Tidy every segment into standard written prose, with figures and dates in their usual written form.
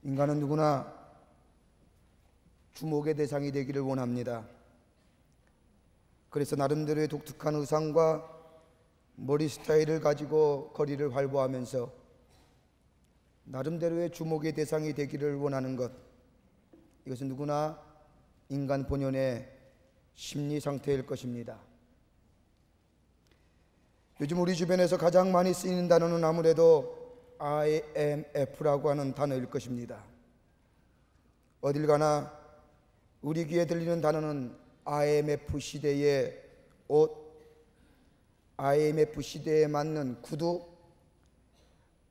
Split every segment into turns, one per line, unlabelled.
인간은 누구나 주목의 대상이 되기를 원합니다. 그래서 나름대로의 독특한 의상과 머리 스타일을 가지고 거리를 활보하면서 나름대로의 주목의 대상이 되기를 원하는 것, 이것은 누구나 인간 본연의 심리 상태일 것입니다. 요즘 우리 주변에서 가장 많이 쓰이는 단어는 아무래도 IMF라고 하는 단어일 것입니다. 어딜 가나 우리 귀에 들리는 단어는 IMF 시대의 옷, IMF 시대에 맞는 구두,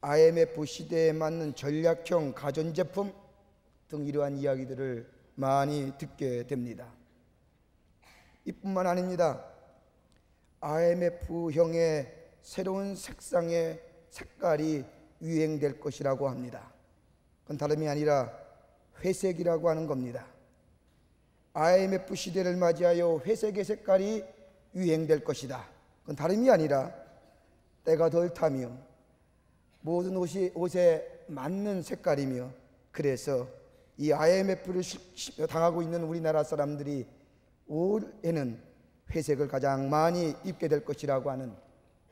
IMF 시대에 맞는 전략형 가전제품 등 이러한 이야기들을 많이 듣게 됩니다. 이뿐만 아닙니다. IMF형의 새로운 색상의 색깔이 유행될 것이라고 합니다. 그건 다름이 아니라 회색이라고 하는 겁니다. IMF 시대를 맞이하여 회색의 색깔이 유행될 것이다. 그건 다름이 아니라 때가 덜 타며 모든 옷에 맞는 색깔이며, 그래서 이 IMF를 당하고 있는 우리나라 사람들이 올해는 회색을 가장 많이 입게 될 것이라고 하는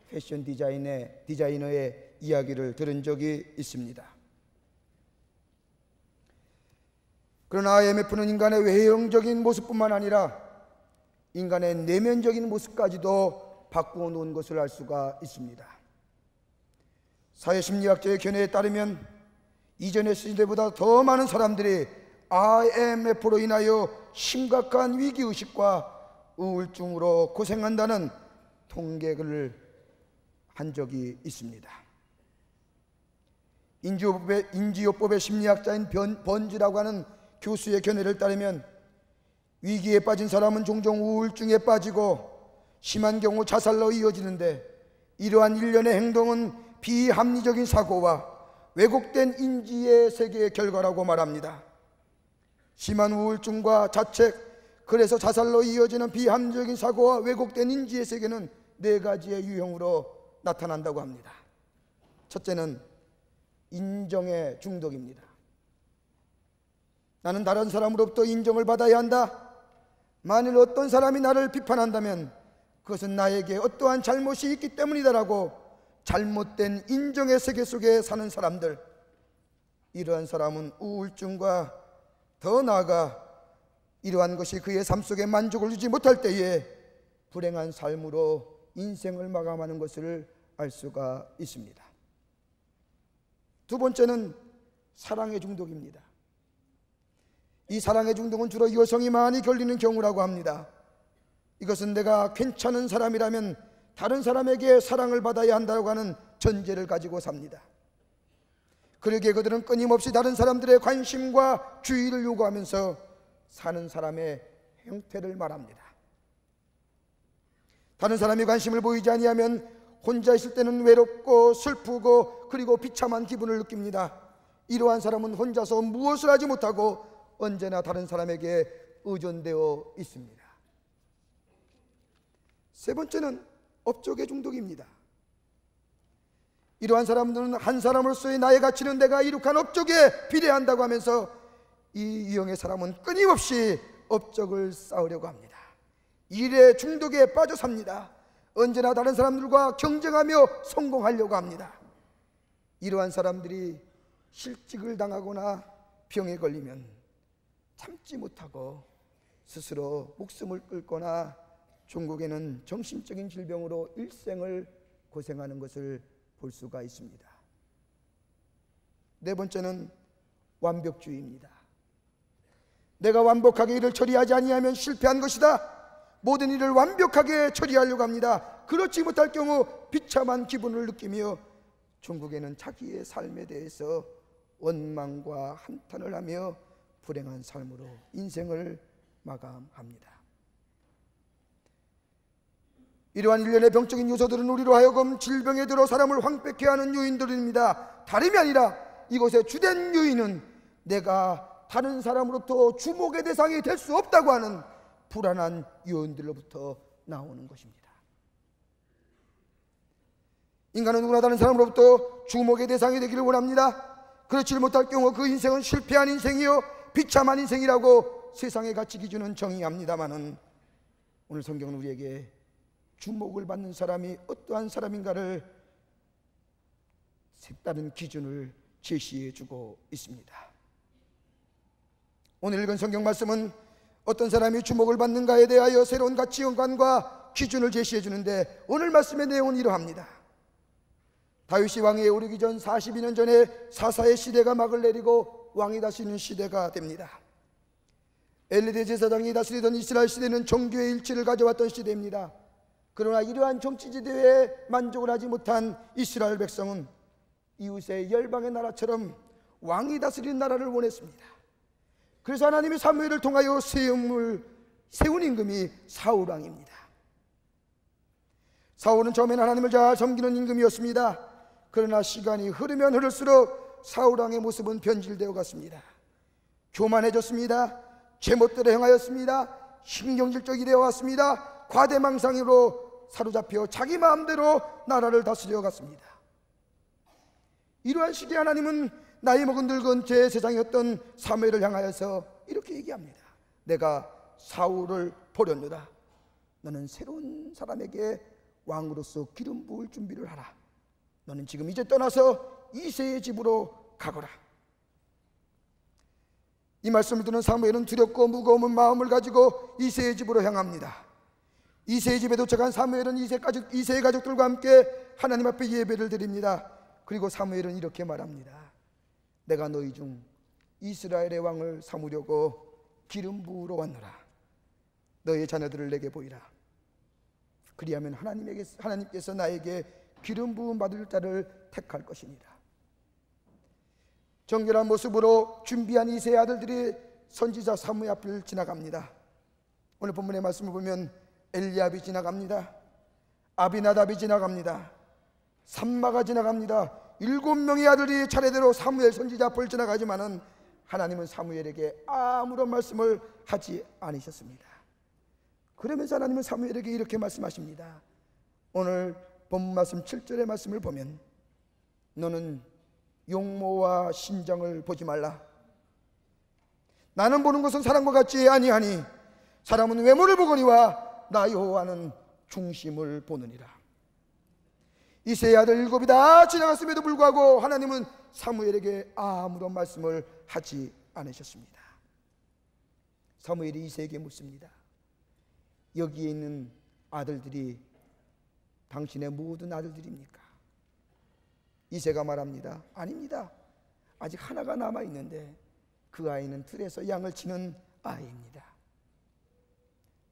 패션 디자이너의 이야기를 들은 적이 있습니다. 그러나 IMF는 인간의 외형적인 모습뿐만 아니라 인간의 내면적인 모습까지도 바꾸어 놓은 것을 알 수가 있습니다. 사회심리학자의 견해에 따르면 이전의 시대보다 더 많은 사람들이 IMF로 인하여 심각한 위기의식과 우울증으로 고생한다는 통계를 한 적이 있습니다. 인지요법의 심리학자인 번지라고 하는 교수의 견해를 따르면 위기에 빠진 사람은 종종 우울증에 빠지고 심한 경우 자살로 이어지는데, 이러한 일련의 행동은 비합리적인 사고와 왜곡된 인지의 세계의 결과라고 말합니다. 심한 우울증과 자책, 그래서 자살로 이어지는 비합리적인 사고와 왜곡된 인지의 세계는 4가지의 유형으로 나타난다고 합니다. 첫째는 인정의 중독입니다. 나는 다른 사람으로부터 인정을 받아야 한다. 만일 어떤 사람이 나를 비판한다면 그것은 나에게 어떠한 잘못이 있기 때문이다라고 잘못된 인정의 세계 속에 사는 사람들, 이러한 사람은 우울증과 더 나아가 이러한 것이 그의 삶 속에 만족을 주지 못할 때에 불행한 삶으로 인생을 마감하는 것을 알 수가 있습니다. 두 번째는 사랑의 중독입니다. 이 사랑의 중독은 주로 여성이 많이 걸리는 경우라고 합니다. 이것은 내가 괜찮은 사람이라면 다른 사람에게 사랑을 받아야 한다고 하는 전제를 가지고 삽니다. 그러기에 그들은 끊임없이 다른 사람들의 관심과 주의를 요구하면서 사는 사람의 형태를 말합니다. 다른 사람이 관심을 보이지 아니하면 혼자 있을 때는 외롭고 슬프고 그리고 비참한 기분을 느낍니다. 이러한 사람은 혼자서 무엇을 하지 못하고 언제나 다른 사람에게 의존되어 있습니다. 세 번째는 업적의 중독입니다. 이러한 사람들은 한 사람으로서의 나의 가치는 내가 이룩한 업적에 비례한다고 하면서 이 유형의 사람은 끊임없이 업적을 쌓으려고 합니다. 일의 중독에 빠져 삽니다. 언제나 다른 사람들과 경쟁하며 성공하려고 합니다. 이러한 사람들이 실직을 당하거나 병에 걸리면 참지 못하고 스스로 목숨을 끊거나 종국에는 정신적인 질병으로 일생을 고생하는 것을 볼 수가 있습니다. 네 번째는 완벽주의입니다. 내가 완벽하게 일을 처리하지 아니하면 실패한 것이다. 모든 일을 완벽하게 처리하려고 합니다. 그렇지 못할 경우 비참한 기분을 느끼며 종국에는 자기의 삶에 대해서 원망과 한탄을 하며 불행한 삶으로 인생을 마감합니다. 이러한 일련의 병적인 요소들은 우리로 하여금 질병에 들어 사람을 황폐케 하는 요인들입니다. 다름이 아니라 이것의 주된 요인은 내가 다른 사람으로부터 주목의 대상이 될 수 없다고 하는 불안한 요인들로부터 나오는 것입니다. 인간은 누구나 다른 사람으로부터 주목의 대상이 되기를 원합니다. 그렇지 못할 경우 그 인생은 실패한 인생이요 비참한 인생이라고 세상의 가치 기준은 정의합니다마는, 오늘 성경은 우리에게 주목을 받는 사람이 어떠한 사람인가를 색다른 기준을 제시해 주고 있습니다. 오늘 읽은 성경 말씀은 어떤 사람이 주목을 받는가에 대하여 새로운 가치관과 기준을 제시해 주는데, 오늘 말씀의 내용은 이러합니다. 다윗이 왕위에 오르기 전 42년 전에 사사의 시대가 막을 내리고 왕이 다스리는 시대가 됩니다. 엘리 제사장이 다스리던 이스라엘 시대는 종교의 일치를 가져왔던 시대입니다. 그러나 이러한 정치지대에 만족을 하지 못한 이스라엘 백성은 이웃의 열방의 나라처럼 왕이 다스리는 나라를 원했습니다. 그래서 하나님이 사무엘을 통하여 세운 임금이 사울왕입니다. 사울은 처음에는 하나님을 잘 섬기는 임금이었습니다. 그러나 시간이 흐르면 흐를수록 사울왕의 모습은 변질되어 갔습니다. 교만해졌습니다. 제멋대로 행하였습니다. 신경질적이 되어 왔습니다. 과대망상으로 사로잡혀 자기 마음대로 나라를 다스려 갔습니다. 이러한 시기에 하나님은 나이 먹은 늙은 제사장이었던 사무엘을 향하여서 이렇게 얘기합니다. 내가 사울을 보려노라. 너는 새로운 사람에게 왕으로서 기름 부을 준비를 하라. 너는 지금 이제 떠나서 이새의 집으로 가거라. 이 말씀을 듣는 사무엘은 두렵고 무거운 마음을 가지고 이새의 집으로 향합니다. 이새의 집에 도착한 사무엘은 이새의 가족들과 함께 하나님 앞에 예배를 드립니다. 그리고 사무엘은 이렇게 말합니다. 내가 너희 중 이스라엘의 왕을 삼으려고 기름 부으러 왔노라. 너의 자녀들을 내게 보이라. 그리하면 하나님께서 나에게 기름 부음 받을 자를 택할 것입니다. 정결한 모습으로 준비한 이새의 아들들이 선지자 사무엘 앞을 지나갑니다. 오늘 본문의 말씀을 보면 엘리압이 지나갑니다. 아비나답이 지나갑니다. 삼마가 지나갑니다. 7명의 아들이 차례대로 사무엘 선지자 앞을 지나가지만은 하나님은 사무엘에게 아무런 말씀을 하지 않으셨습니다. 그러면서 하나님은 사무엘에게 이렇게 말씀하십니다. 오늘 본문 말씀 7절의 말씀을 보면 너는 용모와 신장을 보지 말라. 나는 보는 것은 사람과 같지 아니하니 사람은 외모를 보거니와 나 여호와는 중심을 보느니라. 이새의 아들 7이 다 지나갔음에도 불구하고 하나님은 사무엘에게 아무런 말씀을 하지 않으셨습니다. 사무엘이 이새에게 묻습니다. 여기에 있는 아들들이 당신의 모든 아들들입니까? 이새가 말합니다. 아닙니다. 아직 하나가 남아있는데 그 아이는 들에서 양을 치는 아이입니다.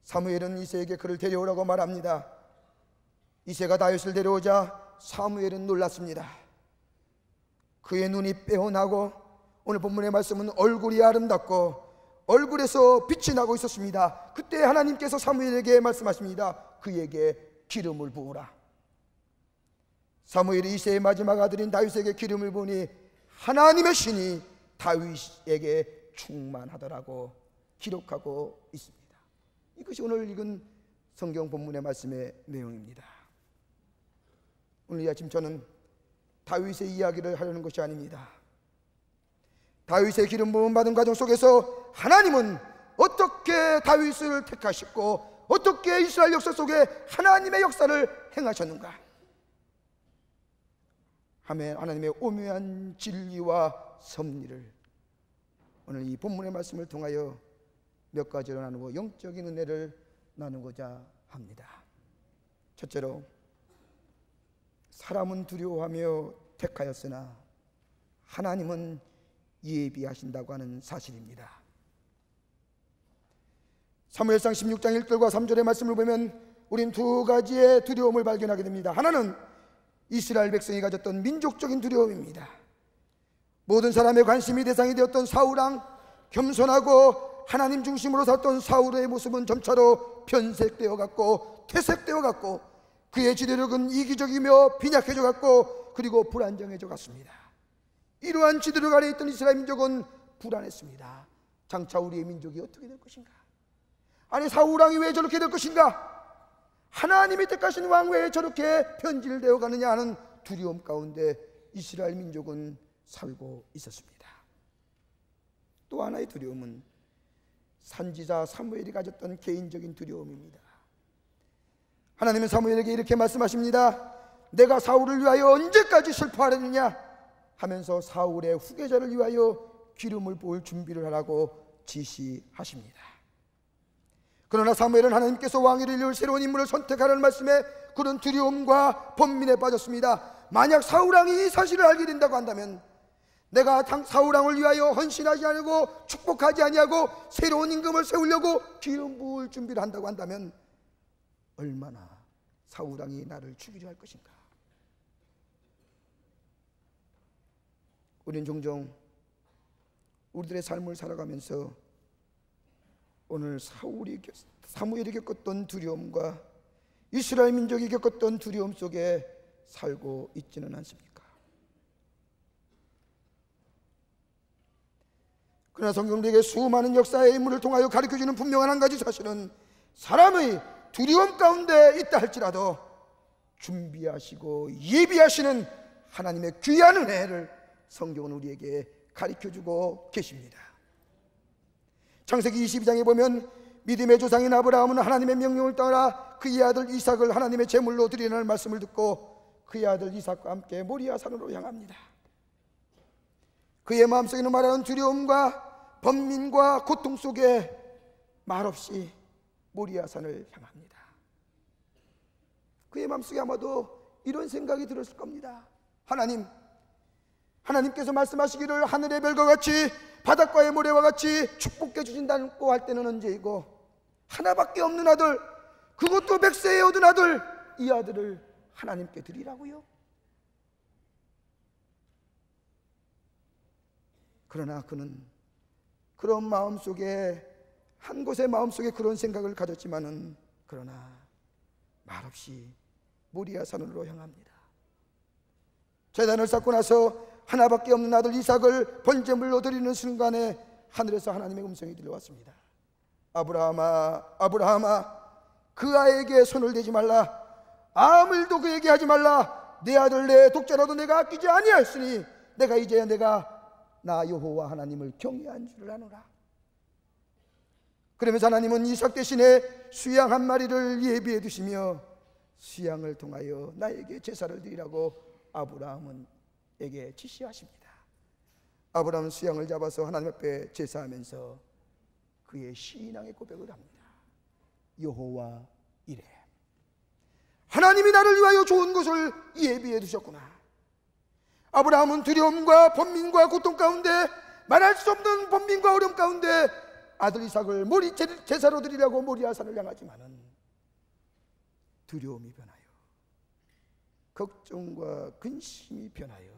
사무엘은 이새에게 그를 데려오라고 말합니다. 이새가 다윗을 데려오자 사무엘은 놀랐습니다. 그의 눈이 빼어나고 오늘 본문의 말씀은 얼굴이 아름답고 얼굴에서 빛이 나고 있었습니다. 그때 하나님께서 사무엘에게 말씀하십니다. 그에게 기름을 부으라. 사무엘이 이새의 마지막 아들인 다윗에게 기름을 부으니 하나님의 신이 다윗에게 충만하더라고 기록하고 있습니다. 이것이 오늘 읽은 성경 본문의 말씀의 내용입니다. 오늘 이 아침 저는 다윗의 이야기를 하려는 것이 아닙니다. 다윗의 기름 부음 받은 과정 속에서 하나님은 어떻게 다윗을 택하셨고 어떻게 이스라엘 역사 속에 하나님의 역사를 행하셨는가, 하나님의 오묘한 진리와 섭리를 오늘 이 본문의 말씀을 통하여 몇 가지로 나누고 영적인 은혜를 나누고자 합니다. 첫째로, 사람은 두려워하며 택하였으나 하나님은 예비하신다고 하는 사실입니다. 사무엘상 16장 1절과 3절의 말씀을 보면 우린 두 가지의 두려움을 발견하게 됩니다. 하나는 이스라엘 백성이 가졌던 민족적인 두려움입니다. 모든 사람의 관심이 대상이 되었던 사울왕, 겸손하고 하나님 중심으로 살던 사울의 모습은 점차로 변색되어 갔고 퇴색되어 갔고 그의 지도력은 이기적이며 빈약해져 갔고 그리고 불안정해져 갔습니다. 이러한 지도력 아래 있던 이스라엘 민족은 불안했습니다. 장차 우리의 민족이 어떻게 될 것인가? 아니, 사울왕이 왜 저렇게 될 것인가? 하나님이 택하신 왕 왜 저렇게 변질되어 가느냐 하는 두려움 가운데 이스라엘 민족은 살고 있었습니다. 또 하나의 두려움은 선지자 사무엘이 가졌던 개인적인 두려움입니다. 하나님은 사무엘에게 이렇게 말씀하십니다. 내가 사울을 위하여 언제까지 슬퍼하려느냐 하면서 사울의 후계자를 위하여 기름을 부을 준비를 하라고 지시하십니다. 그러나 사무엘은 하나님께서 왕위를 이룰 새로운 인물을 선택하라는 말씀에 그런 두려움과 번민에 빠졌습니다. 만약 사울왕이 이 사실을 알게 된다고 한다면 내가 사울왕을 위하여 헌신하지 아니하고 축복하지 아니하고 새로운 임금을 세우려고 기름 부을 준비를 한다고 한다면 얼마나 사울왕이 나를 죽이려 할 것인가. 우리는 종종 우리들의 삶을 살아가면서 오늘 사무엘이 겪었던 두려움과 이스라엘 민족이 겪었던 두려움 속에 살고 있지는 않습니까? 그러나 성경에게 수많은 역사의 인물을 통하여 가르쳐주는 분명한 한 가지 사실은 사람의 두려움 가운데 있다 할지라도 준비하시고 예비하시는 하나님의 귀한 은혜를 성경은 우리에게 가르쳐주고 계십니다. 창세기 22장에 보면 믿음의 조상인 아브라함은 하나님의 명령을 따라 그의 아들 이삭을 하나님의 제물로 드리라는 말씀을 듣고 그의 아들 이삭과 함께 모리아 산으로 향합니다. 그의 마음속에는 말하는 두려움과 번민과 고통 속에 말없이 모리아 산을 향합니다. 그의 마음속에 아마도 이런 생각이 들었을 겁니다. 하나님께서 말씀하시기를 하늘의 별과 같이 바닷가의 모래와 같이 축복해 주신다고 할 때는 언제이고 하나밖에 없는 아들, 그것도 100세에 얻은 아들, 이 아들을 하나님께 드리라고요? 그러나 그는 그런 마음속에 한 곳의 마음속에 그런 생각을 가졌지만은 그러나 말없이 모리아 산으로 향합니다. 제단을 쌓고 나서 하나밖에 없는 아들 이삭을 번제물로 드리는 순간에 하늘에서 하나님의 음성이 들려왔습니다. 아브라함아, 아브라함아, 그 아이에게 손을 대지 말라. 아무 일도 그에게 하지 말라. 내 아들 내 독자라도 내가 아끼지 아니하였으니 내가 이제야 나 여호와 하나님을 경외한 줄을 아노라. 그러면서 하나님은 이삭 대신에 수양 한 마리를 예비해 두시며 수양을 통하여 나에게 제사를 드리라고 아브라함에게 지시하십니다. 아브라함은 수양을 잡아서 하나님 앞에 제사하면서 그의 신앙의 고백을 합니다. 여호와 이래, 하나님이 나를 위하여 좋은 것을 예비해 두셨구나. 아브라함은 두려움과 번민과 고통 가운데, 말할 수 없는 번민과 어려움 가운데 아들 이삭을 제사로 드리려고 모리아 산을 향하지만은 두려움이 변하여 걱정과 근심이 변하여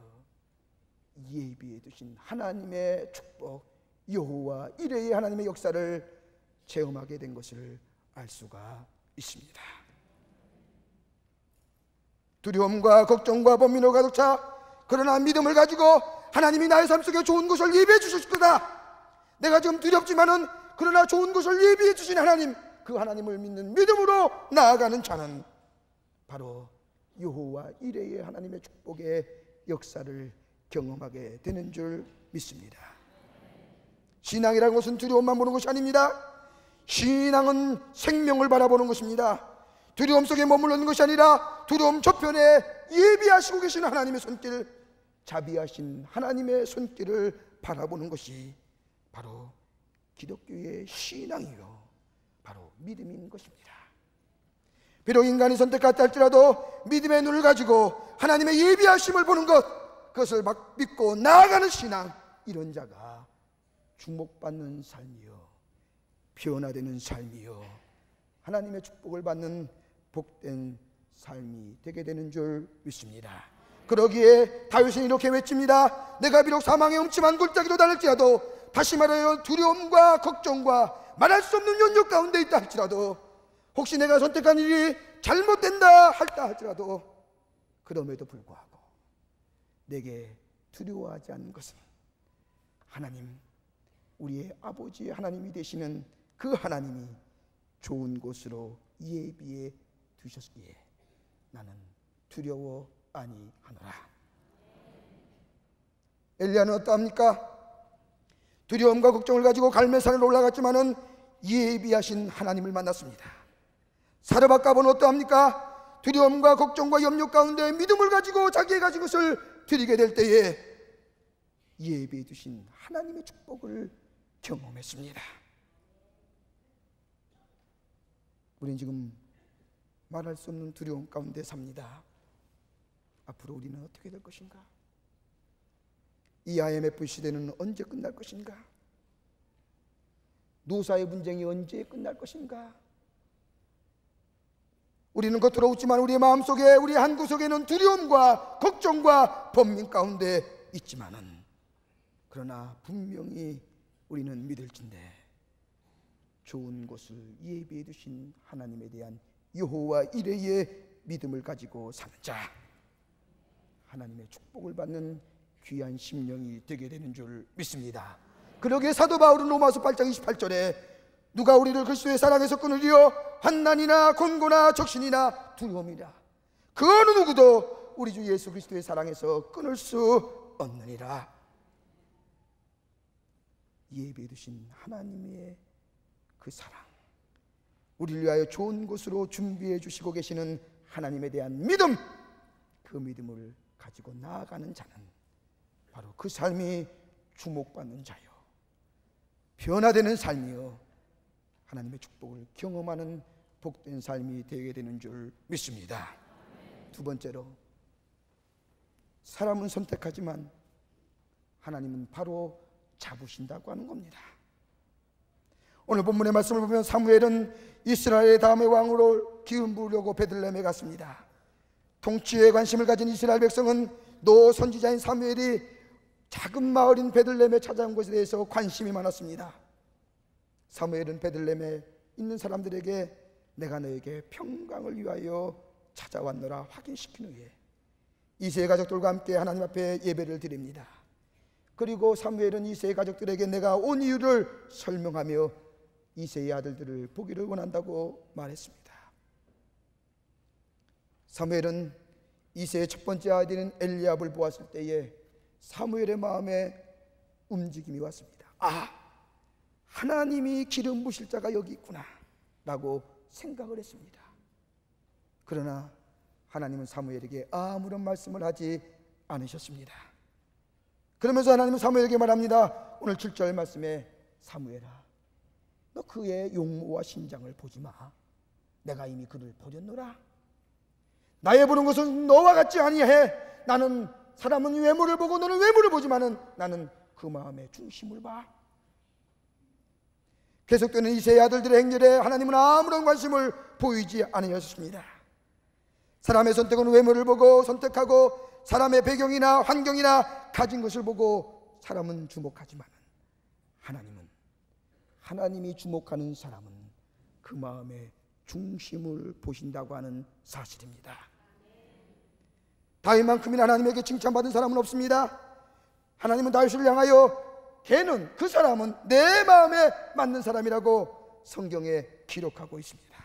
예비해 두신 하나님의 축복, 여호와 이레의 하나님의 역사를 체험하게 된 것을 알 수가 있습니다. 두려움과 걱정과 번민으로 가득 차 그러나 믿음을 가지고 하나님이 나의 삶 속에 좋은 것을 예비해 주실 거다. 내가 좀 두렵지만은 그러나 좋은 것을 예비해 주신 하나님, 그 하나님을 믿는 믿음으로 나아가는 자는 바로 여호와 이레의 하나님의 축복의 역사를 경험하게 되는 줄 믿습니다. 신앙이라는 것은 두려움만 보는 것이 아닙니다. 신앙은 생명을 바라보는 것입니다. 두려움 속에 머물러 있는 것이 아니라 두려움 저편에 예비하시고 계신 하나님의 손길, 자비하신 하나님의 손길을 바라보는 것이 바로 기독교의 신앙이요, 바로 믿음인 것입니다. 비록 인간이 선택했다 할지라도 믿음의 눈을 가지고 하나님의 예비하심을 보는 것, 그것을 막 믿고 나아가는 신앙, 이런 자가 주목받는 삶이요, 변화되는 삶이요, 하나님의 축복을 받는 복된 삶이 되게 되는 줄 믿습니다. 그러기에 다윗은 이렇게 외칩니다. 내가 비록 사망의 음침한 골짜기로 다닐지라도, 다시 말하여 두려움과 걱정과 말할 수 없는 연욕 가운데 있다 할지라도, 혹시 내가 선택한 일이 잘못된다 할지라도, 그럼에도 불구하고 내게 두려워하지 않는 것은 하나님, 우리의 아버지 하나님이 되시는 그 하나님이 좋은 곳으로 예비해 두셨기에 나는 두려워 아니하노라. 엘리야는 어떠합니까? 두려움과 걱정을 가지고 갈멜산을 올라갔지만은 예비하신 하나님을 만났습니다. 사르밧 갑은 어떠합니까? 두려움과 걱정과 염려 가운데 믿음을 가지고 자기의 가진 것을 드리게 될 때에 예비해 두신 하나님의 축복을 경험했습니다. 우리는 지금 말할 수 없는 두려움 가운데 삽니다. 앞으로 우리는 어떻게 될 것인가? 이 IMF 시대는 언제 끝날 것인가? 노사의 분쟁이 언제 끝날 것인가? 우리는 겉으로 웃지만 우리의 마음속에, 우리 한 구석에는 두려움과 걱정과 번민 가운데 있지만은, 그러나 분명히 우리는 믿을진대 좋은 곳을 예비해 두신 하나님에 대한 여호와 이레의 믿음을 가지고 사는 자, 하나님의 축복을 받는 귀한 심령이 되게 되는 줄 믿습니다. 그러기에 사도 바울은 로마서 8장 28절에 누가 우리를 그리스도의 사랑에서 끊으리요? 환난이나 곤고나 적신이나 두려움이라. 그 어느 누구도 우리 주 예수 그리스도의 사랑에서 끊을 수 없느니라. 예비해 두신 하나님의 그 사랑, 우리를 위하여 좋은 곳으로 준비해 주시고 계시는 하나님에 대한 믿음, 그 믿음을 가지고 나아가는 자는 바로 그 삶이 주목받는 자요, 변화되는 삶이요, 하나님의 축복을 경험하는 복된 삶이 되게 되는 줄 믿습니다. 두 번째로, 사람은 선택하지만 하나님은 바로 잡으신다고 하는 겁니다. 오늘 본문의 말씀을 보면 사무엘은 이스라엘의 다음의 왕으로 기름 부으려고 베들레헴에 갔습니다. 통치에 관심을 가진 이스라엘 백성은 노 선지자인 사무엘이 작은 마을인 베들레헴에 찾아온 것에 대해서 관심이 많았습니다. 사무엘은 베들레헴에 있는 사람들에게 내가 너에게 평강을 위하여 찾아왔노라 확인시킨 후에 이새의 가족들과 함께 하나님 앞에 예배를 드립니다. 그리고 사무엘은 이새의 가족들에게 내가 온 이유를 설명하며 이새의 아들들을 보기를 원한다고 말했습니다. 사무엘은 이새의 첫 번째 아들인 엘리압을 보았을 때에 사무엘의 마음에 움직임이 왔습니다. 아, 하나님이 기름 부으실 자가 여기 있구나 라고 생각을 했습니다. 그러나 하나님은 사무엘에게 아무런 말씀을 하지 않으셨습니다. 그러면서 하나님은 사무엘에게 말합니다. 오늘 7절 말씀에 사무엘아, 너 그의 용모와 신장을 보지 마. 내가 이미 그를 버렸노라. 나의 보는 것은 너와 같지 아니해. 나는 사람은 외모를 보고 너는 외모를 보지만은 나는 그 마음의 중심을 봐. 계속되는 이새의 아들들의 행렬에 하나님은 아무런 관심을 보이지 않으셨습니다. 사람의 선택은 외모를 보고 선택하고 사람의 배경이나 환경이나 가진 것을 보고 사람은 주목하지만 하나님은, 하나님이 주목하는 사람은 그 마음의 중심을 보신다고 하는 사실입니다. 다윗만큼이나 하나님에게 칭찬받은 사람은 없습니다. 하나님은 다윗을 향하여 걔는, 그 사람은 내 마음에 맞는 사람이라고 성경에 기록하고 있습니다.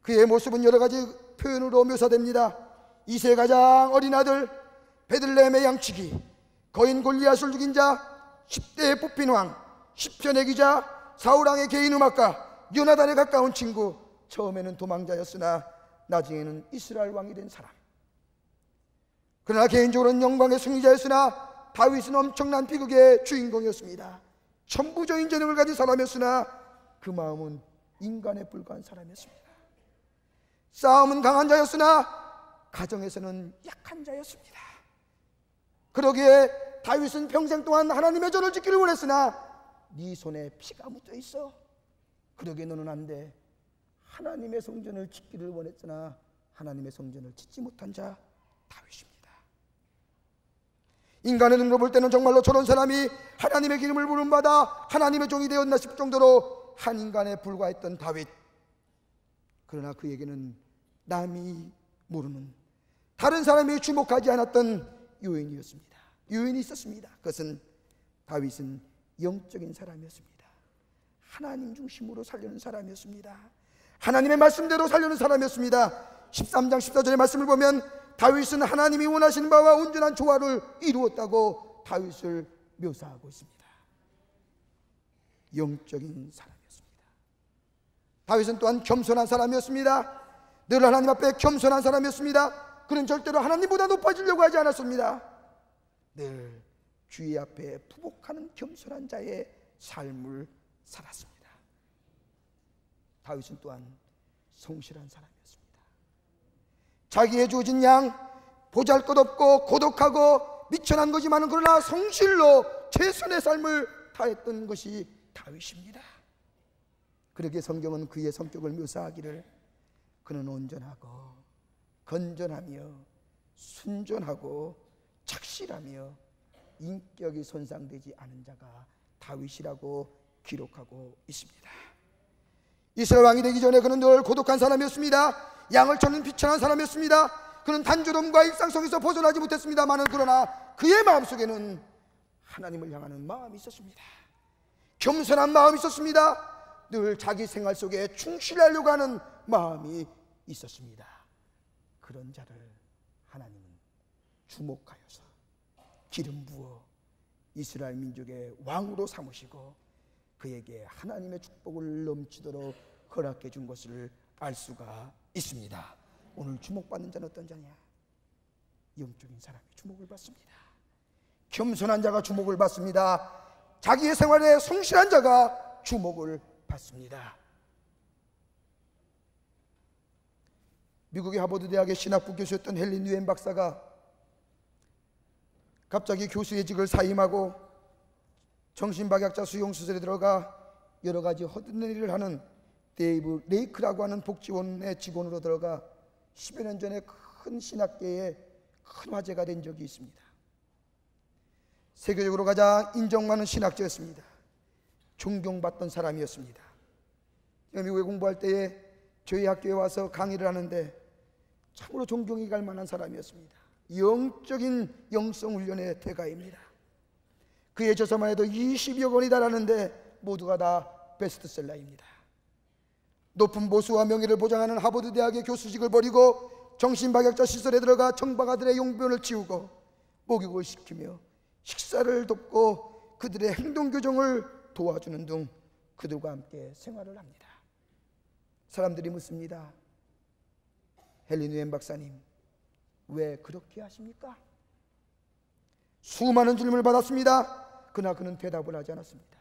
그의 모습은 여러 가지 표현으로 묘사됩니다. 이새의 가장 어린 아들, 베들레헴의 양치기, 거인 골리앗을 죽인 자, 10대에 뽑힌 왕, 시편의 기자, 사울왕의 개인 음악가, 요나단에 가까운 친구, 처음에는 도망자였으나 나중에는 이스라엘 왕이 된 사람. 그러나 개인적으로는 영광의 승리자였으나 다윗은 엄청난 비극의 주인공이었습니다. 천부적인 재능을 가진 사람이었으나 그 마음은 인간에 불과한 사람이었습니다. 싸움은 강한 자였으나 가정에서는 약한 자였습니다. 그러기에 다윗은 평생 동안 하나님의 전을 지키를 원했으나 네 손에 피가 묻어 있어. 그러기에 너는 안 돼. 하나님의 성전을 짓기를 원했으나 하나님의 성전을 짓지 못한 자 다윗입니다. 인간의 눈으로 볼 때는 정말로 저런 사람이 하나님의 기름을 부름받아 하나님의 종이 되었나 싶을 정도로 한 인간에 불과했던 다윗. 그러나 그에게는 남이 모르는, 다른 사람이 주목하지 않았던 요인이었습니다. 요인이 있었습니다. 그것은 다윗은 영적인 사람이었습니다. 하나님 중심으로 살려는 사람이었습니다. 하나님의 말씀대로 살려는 사람이었습니다. 13장 14절의 말씀을 보면 다윗은 하나님이 원하시는 바와 온전한 조화를 이루었다고 다윗을 묘사하고 있습니다. 영적인 사람이었습니다. 다윗은 또한 겸손한 사람이었습니다. 늘 하나님 앞에 겸손한 사람이었습니다. 그는 절대로 하나님보다 높아지려고 하지 않았습니다. 늘 주의 앞에 부복하는 겸손한 자의 삶을 살았습니다. 다윗은 또한 성실한 사람이었습니다. 자기의 주어진 양, 보잘것없고 고독하고 미천한 거지만 그러나 성실로 최선의 삶을 다했던 것이 다윗입니다. 그러기에 성경은 그의 성격을 묘사하기를 그는 온전하고 건전하며 순전하고 착실하며 인격이 손상되지 않은 자가 다윗이라고 기록하고 있습니다. 이스라엘 왕이 되기 전에 그는 늘 고독한 사람이었습니다. 양을 쳐는 비천한 사람이었습니다. 그는 단조로움과 일상성에서 벗어나지 못했습니다만 그러나 그의 마음속에는 하나님을 향하는 마음이 있었습니다. 겸손한 마음이 있었습니다. 늘 자기 생활 속에 충실하려고 하는 마음이 있었습니다. 그런 자를 하나님은 주목하여서 기름 부어 이스라엘 민족의 왕으로 삼으시고 그에게 하나님의 축복을 넘치도록 허락해 준 것을 알 수가 있습니다. 오늘 주목받는 자는 어떤 자냐? 영적인 사람이 주목을 받습니다. 겸손한 자가 주목을 받습니다. 자기의 생활에 성실한 자가 주목을 받습니다. 미국의 하버드 대학의 신학부 교수였던 헨리 뉴엔 박사가 갑자기 교수의 직을 사임하고 정신박약자 수용수술에 들어가 여러 가지 허드렛 일을 하는 데이브 레이크라고 하는 복지원의 직원으로 들어가 10여 년 전에 큰 신학계에 큰 화제가 된 적이 있습니다. 세계적으로 가장 인정 많은 신학자였습니다. 존경받던 사람이었습니다. 제가 미국에 공부할 때에 저희 학교에 와서 강의를 하는데 참으로 존경이 갈 만한 사람이었습니다. 영적인 영성 훈련의 대가입니다. 그의 저서만 해도 20여 권이 달하는데 모두가 다 베스트셀러입니다. 높은 보수와 명예를 보장하는 하버드 대학의 교수직을 버리고 정신박약자 시설에 들어가 청박아들의 용변을 치우고 목욕을 시키며 식사를 돕고 그들의 행동 교정을 도와주는 등 그들과 함께 생활을 합니다. 사람들이 묻습니다. 헨리 뉴엔 박사님, 왜 그렇게 하십니까? 수많은 질문을 받았습니다. 그러나 그는 대답을 하지 않았습니다.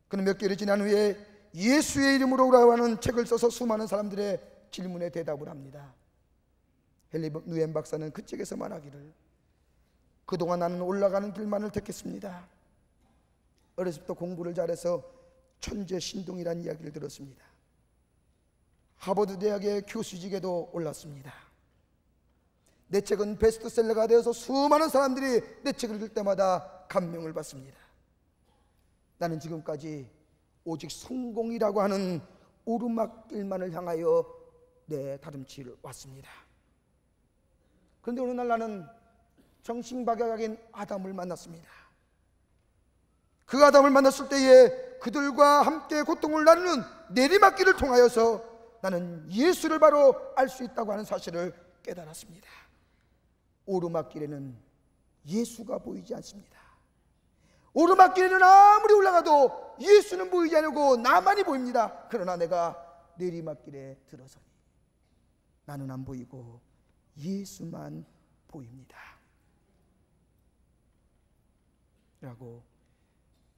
그는 몇 개월이 지난 후에 예수의 이름으로 오라고 하는 책을 써서 수많은 사람들의 질문에 대답을 합니다. 헨리 뉴엔 박사는 그 책에서 말하기를 그동안 나는 올라가는 길만을 택했습니다. 어렸을 때 공부를 잘해서 천재 신동이라는 이야기를 들었습니다. 하버드 대학의 교수직에도 올랐습니다. 내 책은 베스트셀러가 되어서 수많은 사람들이 내 책을 읽을 때마다 감명을 받습니다. 나는 지금까지 오직 성공이라고 하는 오르막길만을 향하여 내 다름질 왔습니다. 그런데 어느 날 나는 정신박약인 아담을 만났습니다. 그 아담을 만났을 때에 그들과 함께 고통을 나누는 내리막길을 통하여서 나는 예수를 바로 알 수 있다고 하는 사실을 깨달았습니다. 오르막길에는 예수가 보이지 않습니다. 오르막길에는 아무리 올라가도 예수는 보이지 않고 나만이 보입니다. 그러나 내가 내리막길에 들어서니 나는 안 보이고 예수만 보입니다. 라고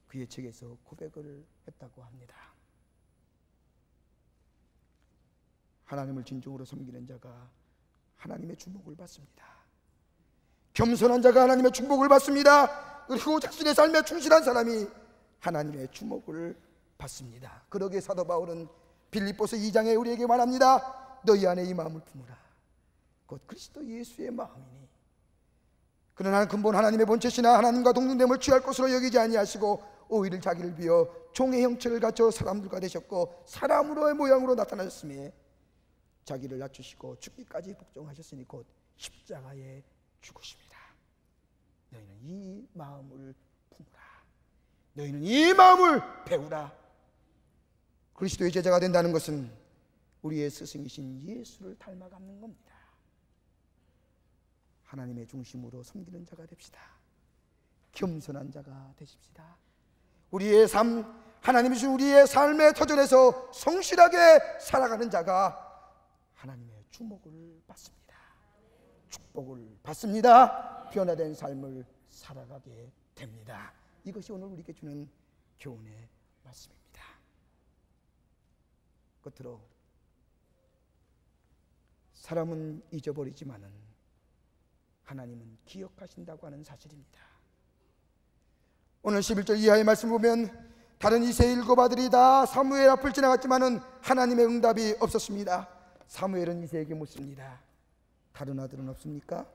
그의 책에서 고백을 했다고 합니다. 하나님을 진정으로 섬기는 자가 하나님의 주목을 받습니다. 겸손한 자가 하나님의 축복을 받습니다. 그리고 자신의 삶에 충실한 사람이 하나님의 주목을 받습니다. 그러기에 사도 바울은 빌립보서 2장에 우리에게 말합니다. 너희 안에 이 마음을 품으라. 곧 그리스도 예수의 마음이니 그러나 근본 하나님의 본체시나 하나님과 동등됨을 취할 것으로 여기지 아니하시고 오히려 자기를 비어 종의 형체를 갖춰 사람들과 되셨고 사람으로의 모양으로 나타나셨으며 자기를 낮추시고 죽기까지 복종하셨으니 곧 십자가에 죽으십니다. 너희는 이 마음을 품으라. 너희는 이 마음을 배우라. 그리스도의 제자가 된다는 것은 우리의 스승이신 예수를 닮아가는 겁니다. 하나님의 중심으로 섬기는 자가 됩시다. 겸손한 자가 되십시다. 우리의 삶, 하나님이 주신 우리의 삶의 터전에서 성실하게 살아가는 자가 하나님의 주목을 받습니다. 축복을 받습니다. 변화된 삶을 살아가게 됩니다. 이것이 오늘 우리에게 주는 교훈의 말씀입니다. 끝으로 사람은 잊어버리지만은 하나님은 기억하신다고 하는 사실입니다. 오늘 11절 이하의 말씀을 보면 다른 이새의 7 아들이 다 사무엘 앞을 지나갔지만은 하나님의 응답이 없었습니다. 사무엘은 이새에게 묻습니다. 다른 아들은 없습니까?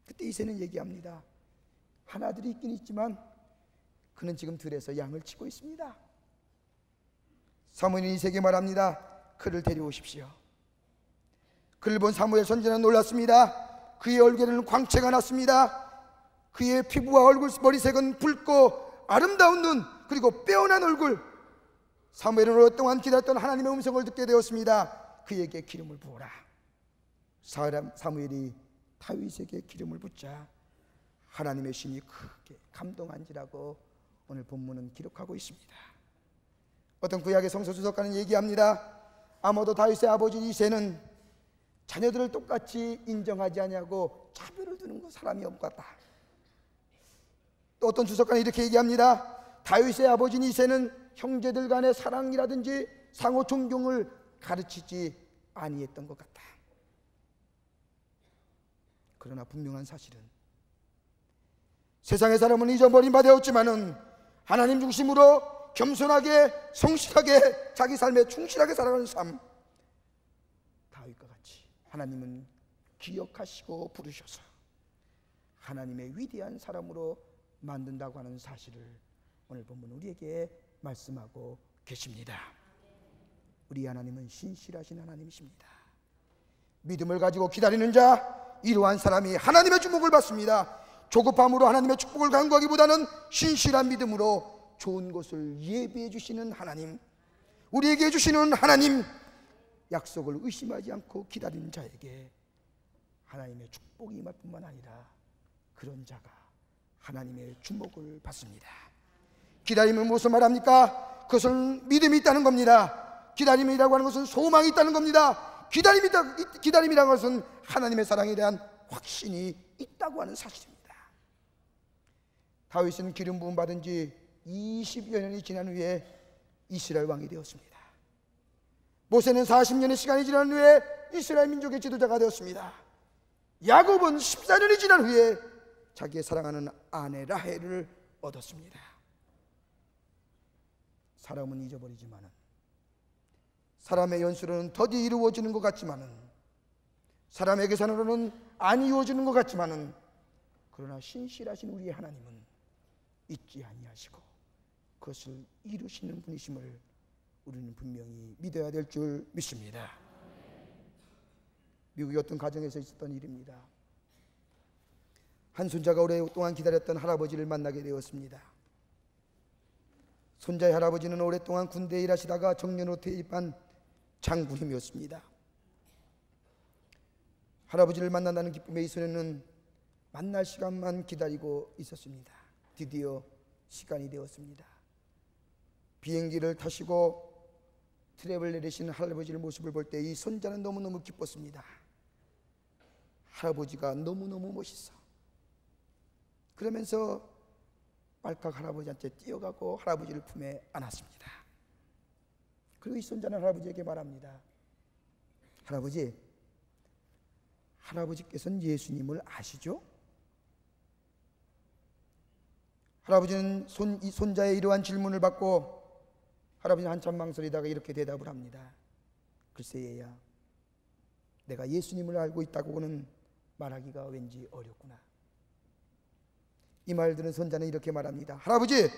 그때 이새는 얘기합니다. 한 아들이 있긴 있지만 그는 지금 들에서 양을 치고 있습니다. 사무엘이 이새에게 말합니다. 그를 데려오십시오. 그를 본 사무엘 선지자는 놀랐습니다. 그의 얼굴에는 광채가 났습니다. 그의 피부와 얼굴 머리색은 붉고 아름다운 눈, 그리고 빼어난 얼굴. 사무엘은 오랫동안 기다렸던 하나님의 음성을 듣게 되었습니다. 그에게 기름을 부어라. 사무엘이 다윗에게 기름을 붓자 하나님의 신이 크게 감동한지라고 오늘 본문은 기록하고 있습니다. 어떤 구약의 성서주석가는 얘기합니다. 아마도 다윗의 아버지 이새는 자녀들을 똑같이 인정하지 않냐고 차별을 두는 거 사람이 없는 것 같다. 또 어떤 주석가는 이렇게 얘기합니다. 다윗의 아버지 이새는 형제들 간의 사랑이라든지 상호 존경을 가르치지 아니했던 것 같다. 그러나 분명한 사실은 세상의 사람은 잊어버린 바 되었지만은 하나님 중심으로 겸손하게 성실하게 자기 삶에 충실하게 살아가는 삶, 다윗과 같이 하나님은 기억하시고 부르셔서 하나님의 위대한 사람으로 만든다고 하는 사실을 오늘 본문 우리에게 말씀하고 계십니다. 우리 하나님은 신실하신 하나님이십니다. 믿음을 가지고 기다리는 자, 이러한 사람이 하나님의 주목을 받습니다. 조급함으로 하나님의 축복을 간구하기보다는 신실한 믿음으로 좋은 것을 예비해 주시는 하나님, 우리에게 주시는 하나님, 약속을 의심하지 않고 기다리는 자에게 하나님의 축복이 임할 뿐만 아니라 그런 자가 하나님의 주목을 받습니다. 기다림은 무엇을 말합니까? 그것은 믿음이 있다는 겁니다. 기다림이라고 하는 것은 소망이 있다는 겁니다. 기다림이라는 것은 하나님의 사랑에 대한 확신이 있다고 하는 사실입니다. 다윗은 기름 부음 받은 지 20여 년이 지난 후에 이스라엘 왕이 되었습니다. 모세는 40년의 시간이 지난 후에 이스라엘 민족의 지도자가 되었습니다. 야곱은 14년이 지난 후에 자기의 사랑하는 아내 라헬을 얻었습니다. 사람은 잊어버리지만은, 사람의 연수로는 더디 이루어지는 것 같지만은, 사람의 계산으로는 안 이루어지는 것 같지만은, 그러나 신실하신 우리 하나님은 잊지 아니하시고 그것을 이루시는 분이심을 우리는 분명히 믿어야 될 줄 믿습니다. 미국의 어떤 가정에서 있었던 일입니다. 한 손자가 오랫동안 기다렸던 할아버지를 만나게 되었습니다. 손자의 할아버지는 오랫동안 군대에 일하시다가 정년으로 퇴임한 장군님이었습니다. 할아버지를 만난다는 기쁨에 이 소녀는 만날 시간만 기다리고 있었습니다. 드디어 시간이 되었습니다. 비행기를 타시고 트랩을 내리시는 할아버지의 모습을 볼 때 이 손자는 너무너무 기뻤습니다. 할아버지가 너무너무 멋있어. 그러면서 빨칵 할아버지한테 뛰어가고 할아버지를 품에 안았습니다. 그리고 이 손자는 할아버지에게 말합니다. 할아버지, 할아버지께서는 예수님을 아시죠? 할아버지는 이 손자의 이러한 질문을 받고 할아버지는 한참 망설이다가 이렇게 대답을 합니다. 글쎄 얘야, 내가 예수님을 알고 있다고는 말하기가 왠지 어렵구나. 이 말 들은 손자는 이렇게 말합니다. 할아버지,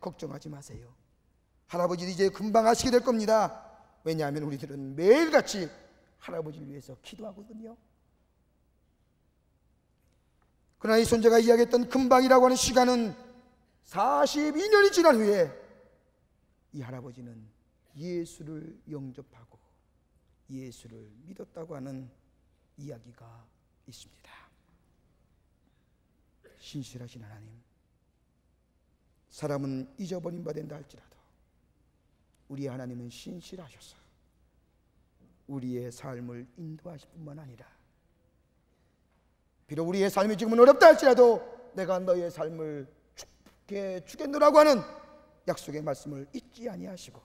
걱정하지 마세요. 할아버지 이제 금방 아시게 될 겁니다. 왜냐하면 우리들은 매일같이 할아버지를 위해서 기도하거든요. 그러나 이 손자가 이야기했던 금방이라고 하는 시간은 42년이 지난 후에 이 할아버지는 예수를 영접하고 예수를 믿었다고 하는 이야기가 있습니다. 신실하신 하나님, 사람은 잊어버린 바 된다 할지라도 우리 하나님은 신실하셔서 우리의 삶을 인도하실 뿐만 아니라, 비록 우리의 삶이 지금은 어렵다 할지라도 내가 너의 삶을 축복해 주겠노라고 하는 약속의 말씀을 잊지 아니하시고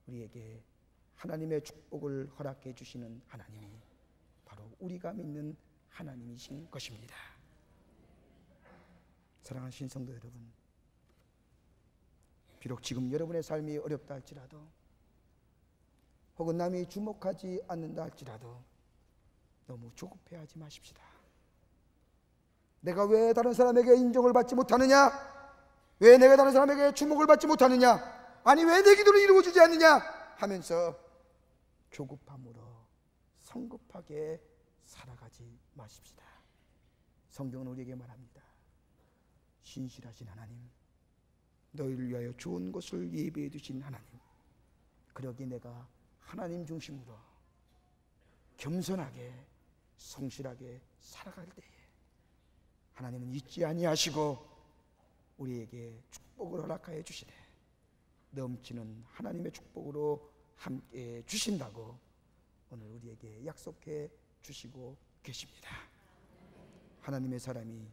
우리에게 하나님의 축복을 허락해 주시는 하나님이 바로 우리가 믿는 하나님이신 것입니다. 사랑하는 성도 여러분, 비록 지금 여러분의 삶이 어렵다 할지라도, 혹은 남이 주목하지 않는다 할지라도 너무 조급해하지 마십시다. 내가 왜 다른 사람에게 인정을 받지 못하느냐? 왜 내가 다른 사람에게 주목을 받지 못하느냐? 아니 왜 내 기도를 이루어지지 않느냐? 하면서 조급함으로 성급하게 살아가지 마십시다. 성경은 우리에게 말합니다. 신실하신 하나님, 너희를 위하여 좋은 것을 예비해 두신 하나님, 그러기에 내가 하나님 중심으로 겸손하게 성실하게 살아갈 때에 하나님은 잊지 아니하시고 우리에게 축복을 허락하여 주시되 넘치는 하나님의 축복으로 함께 주신다고 오늘 우리에게 약속해 주시고 계십니다. 하나님의 사람이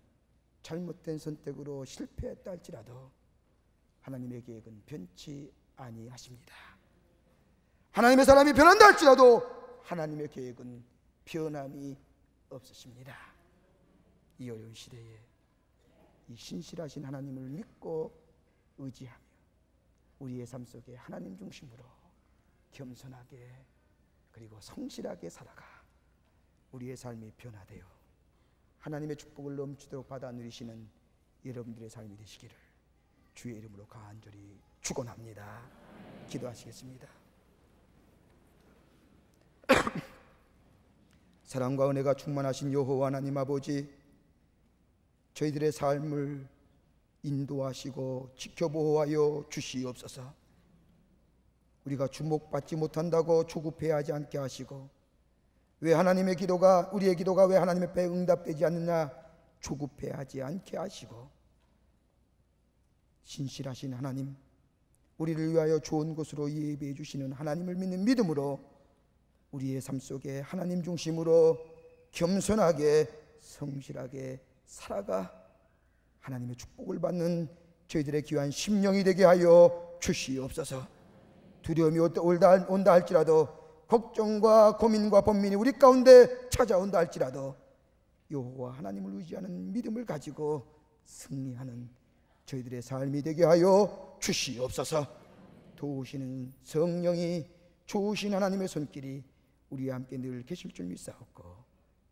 잘못된 선택으로 실패했다 할지라도 하나님의 계획은 변치 아니하십니다. 하나님의 사람이 변한다 할지라도 하나님의 계획은 변함이 없으십니다. 이 어려운 시대에 이 신실하신 하나님을 믿고 의지하며 우리의 삶 속에 하나님 중심으로 겸손하게 그리고 성실하게 살아가 우리의 삶이 변화되어 하나님의 축복을 넘치도록 받아 누리시는 여러분들의 삶이 되시기를 주의 이름으로 간절히 축원합니다. 기도하시겠습니다. 사랑과 은혜가 충만하신 여호와 하나님 아버지, 저희들의 삶을 인도하시고 지켜보호하여 주시옵소서. 우리가 주목받지 못한다고 조급해하지 않게 하시고, 왜 하나님의 기도가 우리의 기도가 왜 하나님 앞에 응답되지 않느냐 조급해하지 않게 하시고, 신실하신 하나님, 우리를 위하여 좋은 곳으로 예비해 주시는 하나님을 믿는 믿음으로 우리의 삶 속에 하나님 중심으로 겸손하게 성실하게 살아가 하나님의 축복을 받는 저희들의 귀한 심령이 되게 하여 주시옵소서. 두려움이 온다 할지라도, 걱정과 고민과 번민이 우리 가운데 찾아온다 할지라도 여호와 하나님을 의지하는 믿음을 가지고 승리하는 저희들의 삶이 되게 하여 주시옵소서. 도우시는 성령이, 좋으신 하나님의 손길이 우리와 함께 늘 계실 줄 믿사옵고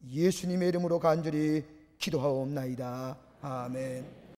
예수님의 이름으로 간절히 기도하옵나이다. 아멘.